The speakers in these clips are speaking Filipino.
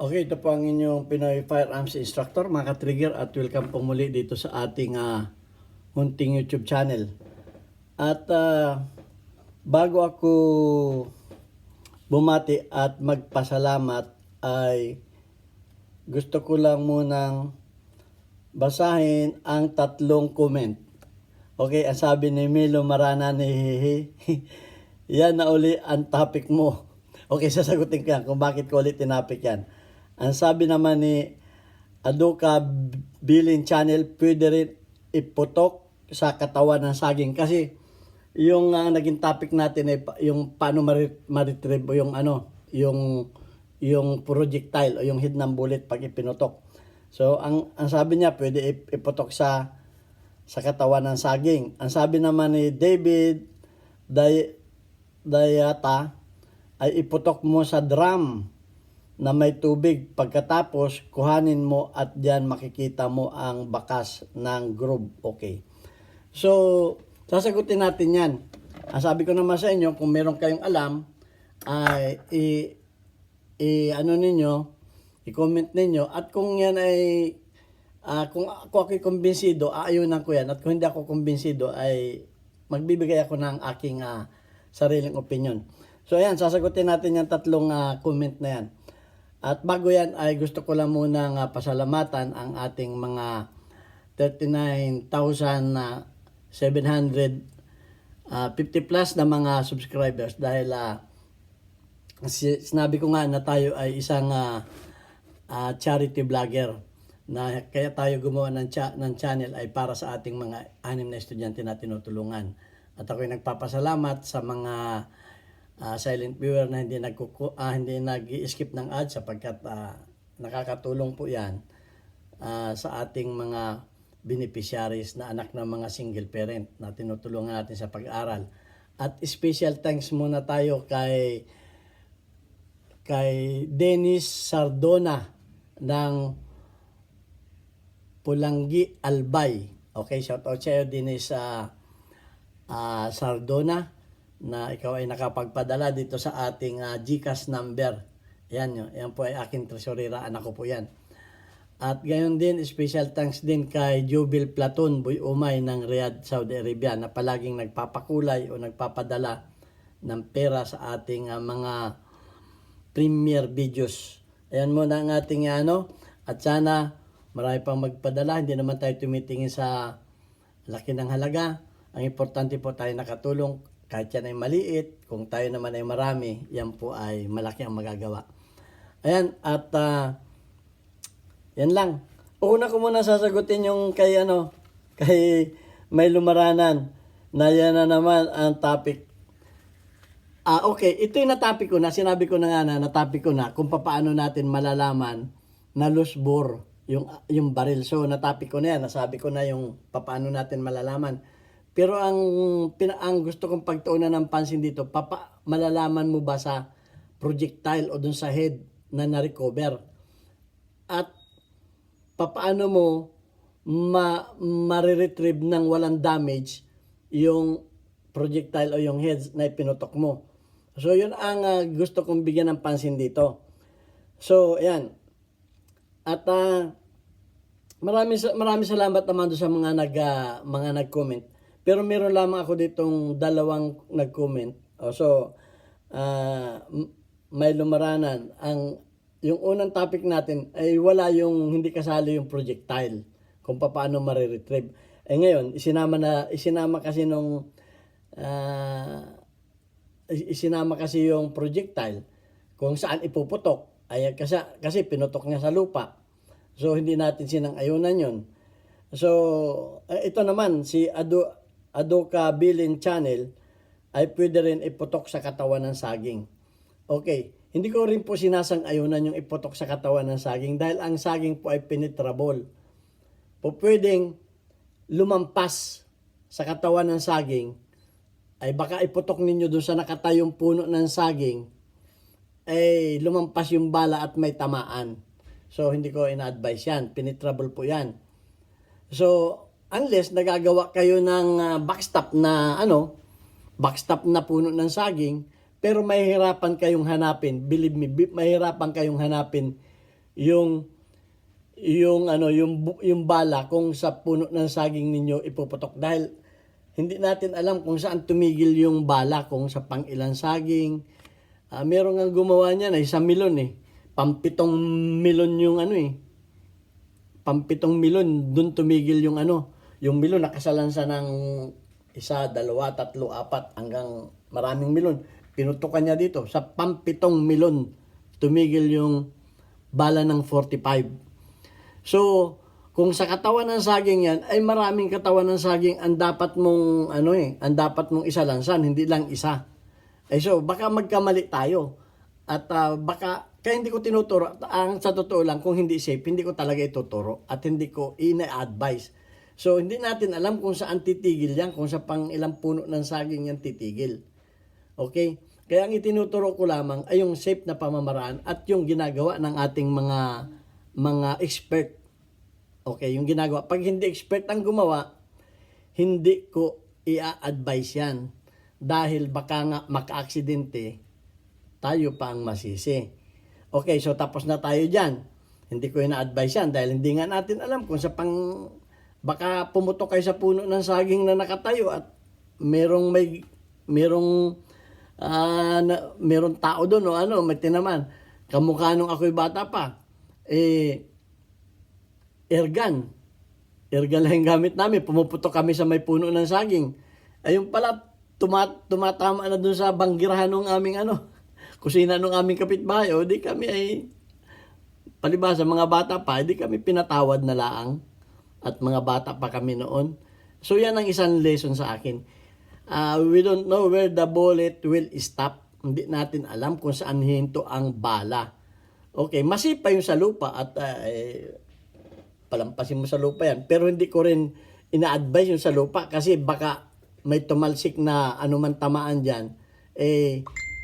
Okay, ito po ang inyong Pinoy Firearms Instructor, mga ka-trigger, at welcome po muli dito sa ating hunting YouTube channel. At bago ako bumati at magpasalamat ay gusto ko lang munang basahin ang tatlong comment. Okay, ang sabi ni Milo Marana ni yan na uli ang topic mo. Okay, sasagutin ko yan kung bakit ko ulit tinapik yan. Ang sabi naman ni Adoka Billing Channel, pwede rin iputok sa katawan ng saging. Kasi yung naging topic natin ay yung paano ma-retrieve yung yung projectile o yung head ng bullet pag ipinutok. So ang sabi niya pwede iputok sa katawan ng saging. Ang sabi naman ni David Dayata ay iputok mo sa drum na may tubig. Pagkatapos, kuhanin mo at diyan makikita mo ang bakas ng groove. Okay. So, sasagutin natin yan. Ang sabi ko naman sa inyo, kung meron kayong alam, ay i-comment ninyo. At kung yan ay, kung ako ako'y kumbinsido, aayunan ko yan. At kung hindi ako kumbinsido, ay magbibigay ako ng aking sariling opinion. So, ayan, sasagutin natin yung tatlong comment na yan. At bago yan ay gusto ko lang muna pasalamatan ang ating mga 39,750 plus na mga subscribers dahil sinabi ko nga na tayo ay isang charity vlogger na kaya tayo gumawa ng channel ay para sa ating mga 6 na estudyante na tinutulungan. At ako'y nagpapasalamat sa mga silent viewer na hindi nag-skip ng ads sapagkat nakakatulong po yan sa ating mga beneficiaries na anak ng mga single parent na tinutulungan natin sa pag-aral. At special thanks muna tayo kay Dennis Sardona ng Pulangi Albay. Okay, shout out sa iyo Dennis Sardona, na ikaw ay nakapagpadala dito sa ating GCash number. Yan po ay aking tresurera, anak ko po yan. At gayon din, special thanks din kay Jubil Platon Boy Umay ng Riyadh, Saudi Arabia na palaging nagpapakulay o nagpapadala ng pera sa ating mga premiere videos. Ayan muna ang ating at sana marami pang magpadala. Hindi naman tayo tumitingin sa laki ng halaga. Ang importante po tayo nakatulong. Kahit yan ay maliit, kung tayo naman ay marami, yan po ay malaki ang magagawa. Ayan, at yan lang. Una ko muna sasagutin yung kay may lumaranan na yan na naman ang topic. Okay, ito yung na-topic ko na, sinabi ko na nga na-topic ko na kung paano natin malalaman na loose bore yung baril. So, na-topic ko na yan, nasabi ko na yung paano natin malalaman. Pero ang gusto kong pagtuunan ng pansin dito, malalaman mo ba sa projectile o dun sa head na na-recover? At paano mo ma-retrieve ng walang damage yung projectile o yung heads na ipinutok mo? So yun ang gusto kong bigyan ng pansin dito. So ayan. At maraming salamat naman doon sa mga nag-comment. Pero meron lamang ako ditong dalawang nag-comment. So, may lumaranan. Yung unang topic natin ay hindi kasali yung projectile kung paano ma-retrieve. Ngayon, isinama kasi yung projectile kung saan ipuputok. Kasi pinutok niya sa lupa. So, hindi natin sinang-ayunan yun. So, ito naman, si Adoka Billing Channel ay pwede rin iputok sa katawan ng saging. Okay, hindi ko rin po sinasang-ayunan yung iputok sa katawan ng saging dahil ang saging po ay penetrable. Pwedeng lumampas sa katawan ng saging, ay baka iputok ninyo doon sa nakatayong puno ng saging, ay lumampas yung bala at may tamaan. So, hindi ko ina-advise yan. Penetrable po yan. So, unless nagagawa kayo ng backstop na puno ng saging, pero mahihirapan kayong hanapin, believe me, mahihirapan kayong hanapin yung yung bala kung sa puno ng saging ninyo ipuputok, dahil hindi natin alam kung saan tumigil yung bala, kung sa pang-ilang saging. Meron nga gumawa niyan ay sa milon eh. Pampitong milon yung pampitong milon, dun tumigil yung yung milon nakasalansa ng 1, 2, 3, 4 hanggang maraming milon. Pinutukan niya dito sa pampitong milon, tumigil yung bala ng 45. So, kung sa katawan ng saging yan, ay maraming katawan ng saging ang dapat mong ang dapat mong isalansan, hindi lang isa. So baka magkamali tayo. At baka kaya hindi ko tinuturo. Sa totoo lang, kung hindi safe, hindi ko talaga ituturo at hindi ko ina-advise. So hindi natin alam kung saan titigil yan, kung sa pang ilang puno ng saging yan titigil. Okay? Kaya ang itinuturo ko lamang ay yung safe na pamamaraan at yung ginagawa ng ating mga expert. Okay, yung ginagawa. Pag hindi expert ang gumawa, hindi ko i-advise yan. Dahil baka nga maka-aksidente, tayo pa ang masisi. Okay, so tapos na tayo dyan. Hindi ko ina-advise yan dahil hindi nga natin alam kung baka pumutok kayo sa puno ng saging na nakatayo at merong tao doon may tinaman. Kamukha nung ako'y bata pa. Airgun lang yung gamit namin. Pumuputok kami sa may puno ng saging. Ayun pala, tumatama na dun sa banggirahan ng aming kusina ng aming kapitbahay. O di kami ay palibasa mga bata pa, di kami pinatawad na laang. At mga bata pa kami noon. So yan ang isang lesson sa akin. We don't know where the bullet will stop. Hindi natin alam kung saan hinto ang bala. Okay, masipa yung sa lupa at palampasin mo sa lupa yan. Pero hindi ko rin ina-advise yung sa lupa kasi baka may tumalsik na anuman tamaan dyan.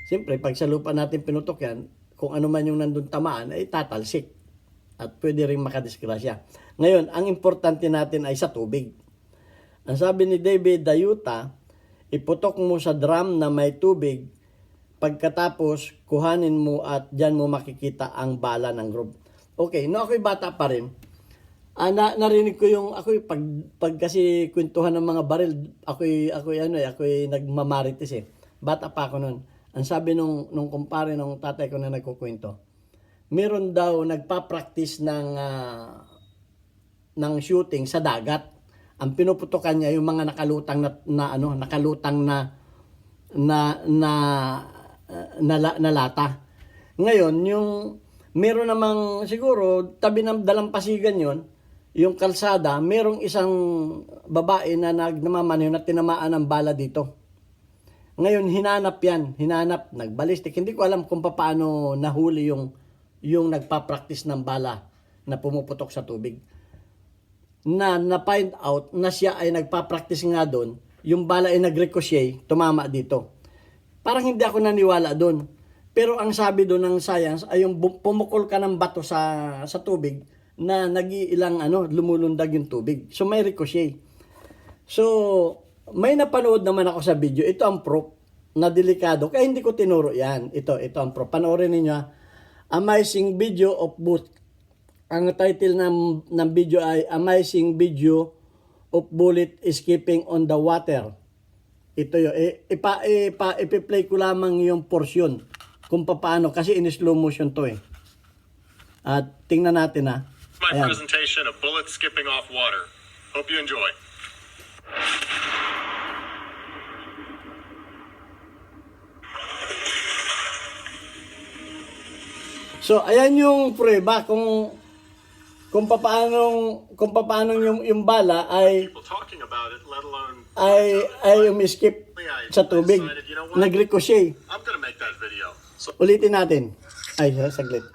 Siyempre, pag sa lupa natin pinutok yan, kung anuman yung nandun tamaan, ay tatalsik. At pwede rin makadisgrasya. Ngayon, ang importante natin ay sa tubig. Ang sabi ni David Dayuta, iputok mo sa drum na may tubig, pagkatapos kuhanin mo at dyan mo makikita ang bala ng group. Okay, no, ako'y bata pa rin. Narinig ko yung pag kasi kwentuhan ng mga baril, ako'y nagmamarites eh. Bata pa ako noon. Ang sabi nung kumpare nung tatay ko na nagkukwento, meron daw nagpa-practice ng shooting sa dagat. Ang pinuputukan niya yung mga nakalutang na lata. Ngayon, yung meron namang siguro tabi ng dalampasigan yon, yung kalsada, merong isang babae na nagmamaniho na tinamaan ng bala dito. Ngayon, hinanap, nagbalistik. Hindi ko alam kung paano nahuli yung nagpa-practice ng bala na pumuputok sa tubig. Na-find out na siya ay nagpa-practice nga doon, yung bala ay nag-ricochet, tumama dito. Parang hindi ako naniwala doon. Pero ang sabi doon ng science ay yung pumukol ka ng bato sa tubig na nag-iilang lumulundag yung tubig. So may ricochet. So may napanood naman ako sa video. Ito ang proof na delikado. Kaya hindi ko tinuro yan. Ito ang proof. Panoorin niyo. Amazing Video of Bullet. Ang title ng video ay Amazing Video of Bullet Escaping on the Water. Ito yun. Ipi-play ko lamang yung portion kung paano. Kasi in slow motion to eh. At tingnan natin ha. My presentation of bullets skipping off water. Hope you enjoy. So ayan yung prueba kung paano yung bala ay umiskip sa tubig, nag-ricochet. Ulitin natin. Ay, saglit.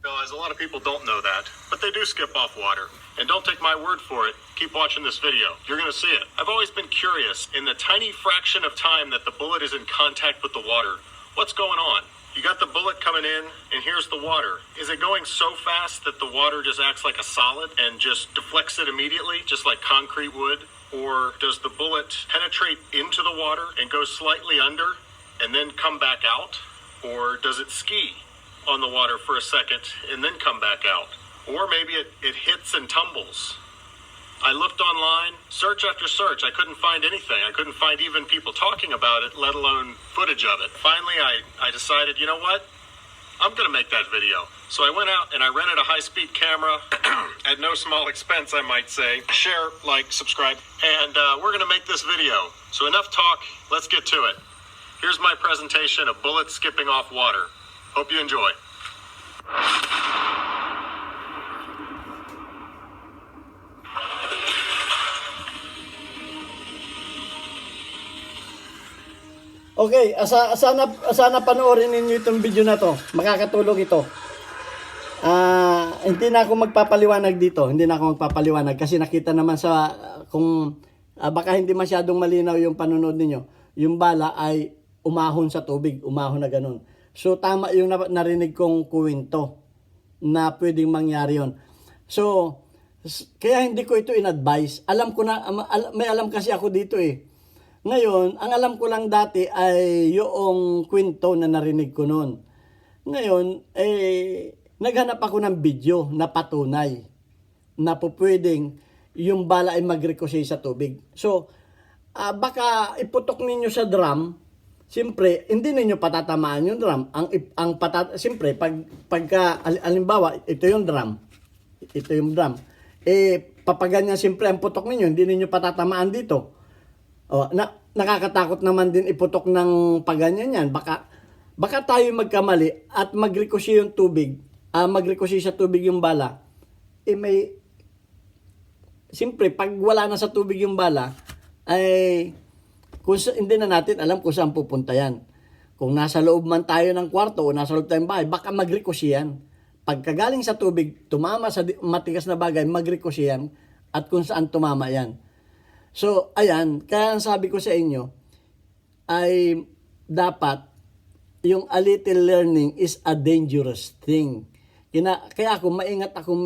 Realize a lot of people don't know that, but they do skip off water. And don't take my word for it. Keep watching this video. You're going to see it. I've always been curious, in the tiny fraction of time that the bullet is in contact with the water, what's going on? You got the bullet coming in, and here's the water. Is it going so fast that the water just acts like a solid and just deflects it immediately, just like concrete would? Or does the bullet penetrate into the water and go slightly under and then come back out? Or does it ski on the water for a second and then come back out? Or maybe it hits and tumbles. I looked online, search after search. I couldn't find anything. I couldn't find even people talking about it, let alone footage of it. Finally, I decided, you know what? I'm going to make that video. So I went out and I rented a high-speed camera at no small expense, I might say. Share, like, subscribe. And we're going to make this video. So enough talk. Let's get to it. Here's my presentation of bullets skipping off water. Hope you enjoy. Okay, sana panoorin ninyo itong video na to. Makakatulong ito. Hindi na ako magpapaliwanag dito. Hindi na ako magpapaliwanag kasi nakita naman sa kung baka hindi masyadong malinaw yung panonood ninyo. Yung bala ay umahon sa tubig, umahon na ganun. So tama yung narinig kong kwento na pwedeng mangyari yon. So kaya hindi ko ito in-advise. Alam ko na, may alam kasi ako dito eh. Ngayon, ang alam ko lang dati ay yung kwento na narinig ko noon. Ngayon, naghanap ako ng video na patunay na po pwedeng yung bala ay mag-ricochet sa tubig. So, baka iputok ninyo sa drum, siyempre, hindi ninyo patatamaan yung drum. Siyempre, pagka, alimbawa, ito yung drum. Papaganyan siyempre ang putok ninyo, hindi ninyo patatamaan dito. Nakakatakot naman din iputok ng paganyan yan. Baka tayo magkamali at mag-ricochet yung tubig, mag-ricochet sa tubig yung bala. Siyempre, pag wala na sa tubig yung bala, hindi na natin alam kung saan pupunta yan. Kung nasa loob man tayo ng kwarto o nasa loob tayong bahay, baka mag-ricochet yan. Pagkagaling sa tubig, tumama sa matigas na bagay, mag-ricochet yan at kung saan tumama yan. So, ayan, kaya ang sabi ko sa inyo ay dapat yung a little learning is a dangerous thing. Kaya ako maingat akong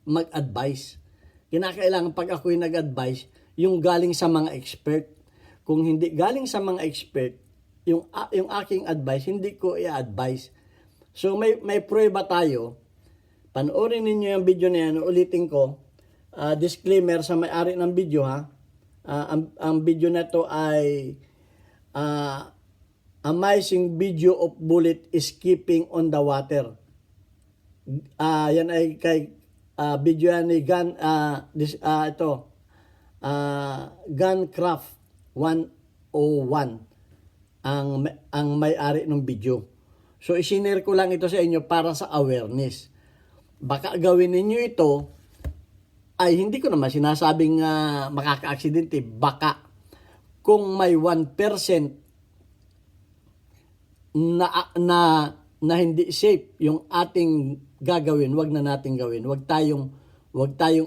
mag-advise. Kinakailangan pag ako'y nag-advise, yung galing sa mga expert. Kung hindi galing sa mga expert, yung aking advice, hindi ko i-advise. So, may prueba tayo. Panoorin ninyo yung video na yan, ulitin ko. Disclaimer sa may-ari ng video ha. Ang video na to ay amazing video of bullet escaping on the water. Yan ay kay video yan ni Guncraft 101 ang may-ari ng video. So isinare ko lang ito sa inyo para sa awareness. Baka gawin ninyo ito ay hindi ko naman sinasabing makaka-aksidente. Baka kung may 1% na hindi safe yung ating gagawin, wag na nating gawin. Wag tayong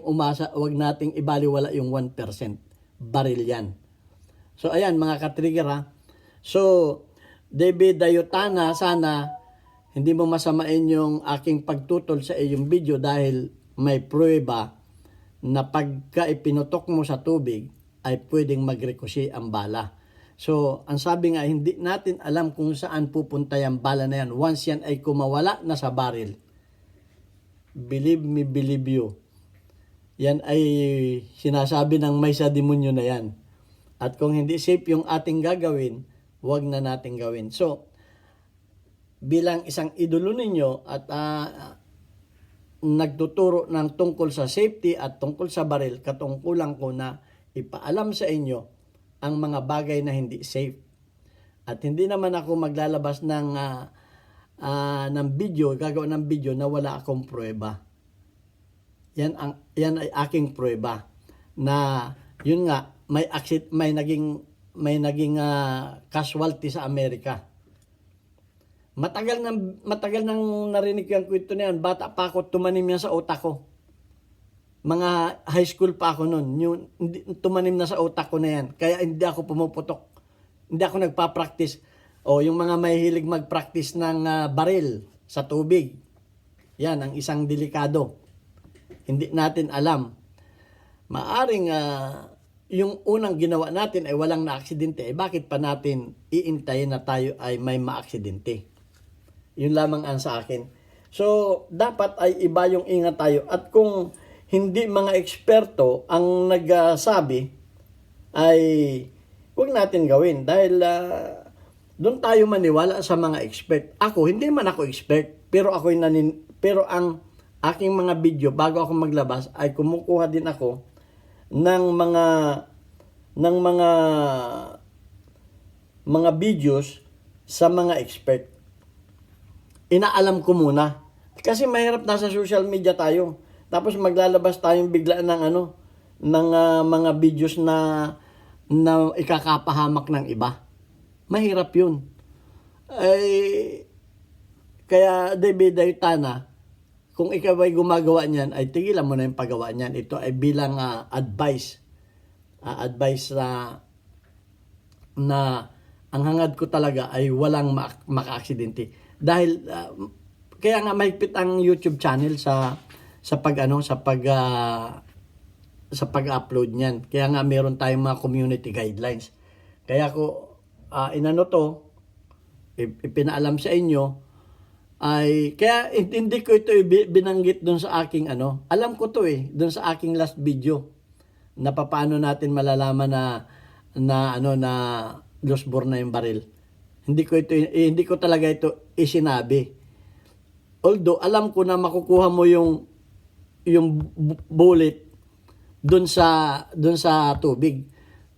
umasa, wag nating ibaliwala yung 1%. Baril yan. So ayan mga ka-trigger ha. So David Dayotana, sana hindi mo masamain yung aking pagtutol sa iyong video dahil may pruweba na pagka ipinutok mo sa tubig ay pwedeng mag-ricochet ang bala. So, ang sabi nga, hindi natin alam kung saan pupunta yung bala na yan. Once yan ay kumawala na sa baril. Believe me, believe you. Yan ay sinasabi ng may sa demonyo na yan. At kung hindi safe yung ating gagawin, huwag na nating gawin. So, bilang isang idolo ninyo at nagtuturo ng tungkol sa safety at tungkol sa baril, katungkulan ko na ipaalam sa inyo ang mga bagay na hindi safe. At hindi naman ako maglalabas ng video, gagawa ng video na wala akong pruweba. Yan ay aking pruweba na yun nga may naging casualty sa Amerika. Matagal nang narinig yung kwento na yan. Bata pa ako, tumanim yan sa utak ko. Mga high school pa ako noon. Tumanim na sa utak ko na yan. Kaya hindi ako pumuputok. Hindi ako nagpa-practice. O yung mga mahilig mag-practice ng baril sa tubig. Yan, ang isang delikado. Hindi natin alam. Maaring yung unang ginawa natin ay walang na-aksidente, bakit pa natin iintayin na tayo ay may ma-aksidente? Yun lamang ang sa akin. So, dapat ay iba yung ingat tayo. At kung hindi mga eksperto ang nagsabi, ay huwag natin gawin. Dahil doon tayo maniwala sa mga expert. Ako, hindi man ako expert, pero pero ang aking mga video bago ako maglabas ay kumukuha din ako ng mga videos sa mga expert. Inaalam ko muna. Kasi mahirap nasa social media tayo. Tapos maglalabas tayong bigla ng mga videos na ikakapahamak ng iba. Mahirap 'yun. Ay kaya David Daytana, kung ikaw ay gumagawa niyan, ay tigilan mo na yung paggawa niyan. Ito ay bilang advice na ang hangad ko talaga ay walang maka-aksidente. Dahil kaya nga mahigpit ang YouTube channel sa pag-upload niyan. Kaya nga meron tayong mga community guidelines. Kaya ko ipinaalam sa inyo ay kaya hindi ko ito binanggit doon sa aking alam ko to doon sa aking last video na paano natin malalaman na lost-bore na yung baril. Hindi ko talaga ito isinabi. Although alam ko na makukuha mo yung bullet doon sa tubig.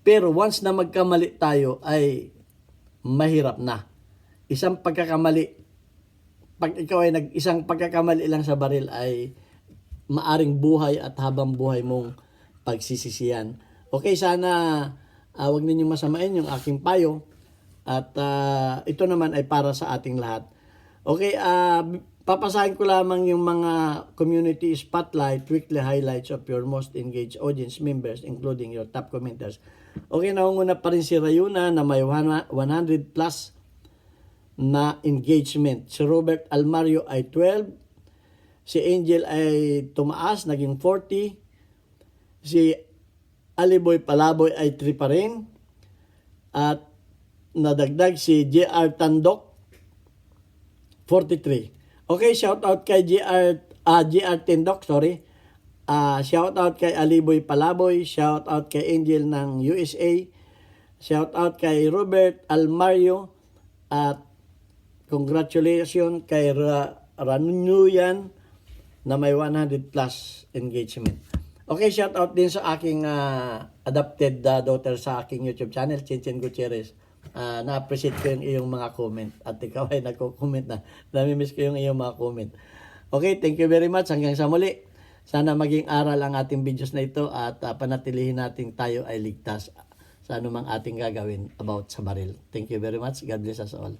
Pero once na magkamali tayo ay mahirap na. Isang pagkakamali, pag ikaw ay isang pagkakamali lang sa baril ay maaring buhay at habang buhay mong pagsisisihan. Okay, sana wag ninyong masamain yung aking payo at ito naman ay para sa ating lahat. Okay, papasahin ko lamang yung mga community spotlight, weekly highlights of your most engaged audience members including your top commenters. Okay, naunguna pa rin si Rayuna na may 100 plus na engagement. Si Robert Almario ay 12. Si Angel ay tumaas, naging 40. Si Aliboy Palaboy ay 3 pa rin. At nadagdag si JR Tandok, 43. Okay, shout out kay JR Tandok, sorry. Shout out kay Aliboy Palaboy, shout out kay Angel ng USA, shout out kay Robert Almario, at congratulations kay Ranuyan na may 100 plus engagement. Okay, shout out din sa aking adopted daughter sa aking YouTube channel, Chinchin Gutierrez. Na-appreciate ko yung iyong mga comment at ikaw ay nagko-comment na. Nami-miss ko yung iyong mga comment. Okay, thank you very much. Hanggang sa muli. Sana maging aral ang ating videos na ito at panatilihin natin tayo ay ligtas sa anumang ating gagawin about sa baril. Thank you very much. God bless us all.